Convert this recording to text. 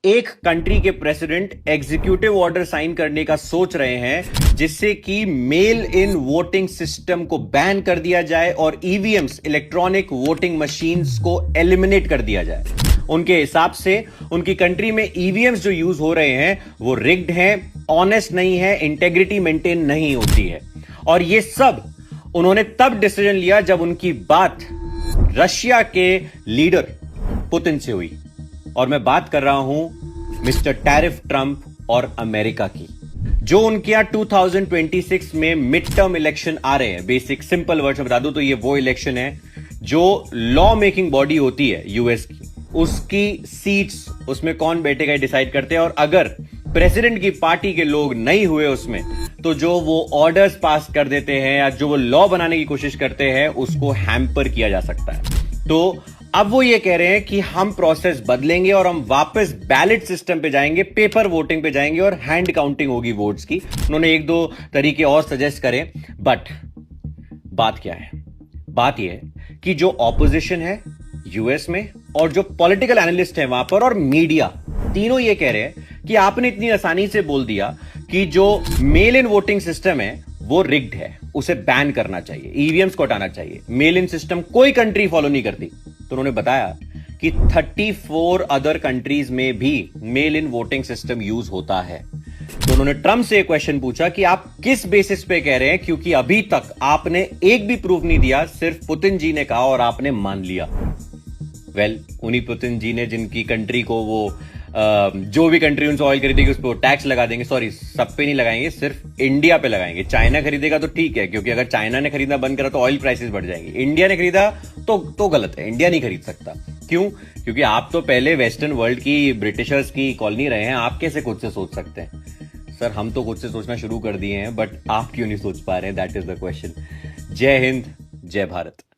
एक कंट्री के president executive order sign करने का सोच रहे हैं जिससे कि मेल इन वोटिंग सिस्टम को बैन कर दिया जाए और ईवीएम्स इलेक्ट्रॉनिक वोटिंग मशीन्स को एलिमिनेट कर दिया जाए। उनके हिसाब से उनकी कंट्री में ईवीएम्स जो यूज हो रहे हैं वो रिग्ड हैं, ऑनेस्ट नहीं है, इंटेग्रिटी मेंटेन नहीं होती है। और ये सब उन्होंने तब डिसीजन लिया जब उनकी बात रशिया के लीडर पुतिन से हुई। और मैं बात कर रहा हूं मिस्टर टैरिफ ट्रंप और अमेरिका की, जो उनके यहां 2026 में मिड टर्म इलेक्शन आ रहे हैं। बेसिक सिंपल वर्ड में बता दूं तो ये वो इलेक्शन है जो लॉ मेकिंग बॉडी होती है यूएस की, उसकी सीट्स उसमें कौन बैठेगा डिसाइड करते हैं। और अगर प्रेसिडेंट की पार्टी के लोग नहीं हुए उसमें, तो जो वो ऑर्डर्स पास कर देते हैं या जो वो लॉ बनाने की कोशिश करते हैं उसको हैम्पर किया जा सकता है। तो अब वो ये कह रहे हैं कि हम प्रोसेस बदलेंगे और हम वापस बैलेट सिस्टम पे जाएंगे, पेपर वोटिंग पे जाएंगे और हैंड काउंटिंग होगी वोट्स की। उन्होंने एक दो तरीके और सजेस्ट करे, बट बात क्या है? बात यह है कि जो ऑपोजिशन है यूएस में और जो पॉलिटिकल एनालिस्ट है वहां पर और मीडिया, तीनों ये कह रहे हैं कि आपने इतनी आसानी से बोल दिया कि जो मेल इन वोटिंग सिस्टम है वो रिग्ड है, उसे बैन करना चाहिए, ईवीएम्स को हटाना चाहिए। मेल इन सिस्टम कोई कंट्री फॉलो नहीं करती। तो उन्होंने बताया कि 34 अदर कंट्रीज में भी mail in voting system use होता है। तो उन्होंने ट्रंप से एक क्वेश्चन पूछा कि आप किस बेसिस पे कह रहे हैं, क्योंकि अभी तक आपने एक भी प्रूफ नहीं दिया, सिर्फ पुतिन जी ने कहा और आपने मान लिया। उन्हीं पुतिन जी ने जिनकी कंट्री को वो जो भी कंट्री उनसे ऑयल खरीदेगी उस पर टैक्स लगा देंगे। सॉरी, सब पे नहीं लगाएंगे, सिर्फ इंडिया पे लगाएंगे। चाइना खरीदेगा तो ठीक है, क्योंकि अगर चाइना ने खरीदना बंद करा तो ऑयल प्राइसेस बढ़ जाएंगे। इंडिया ने खरीदा तो गलत है, इंडिया नहीं खरीद सकता। क्यों? क्योंकि आप तो पहले वेस्टर्न वर्ल्ड की, ब्रिटिशर्स की कॉलोनी रहे हैं। आप कैसे खुद से सोच सकते हैं? सर, हम तो खुद से सोचना शुरू कर दिए हैं, बट आप क्यों नहीं सोच पा रहे हैं? That is the question. जय हिंद, जय भारत।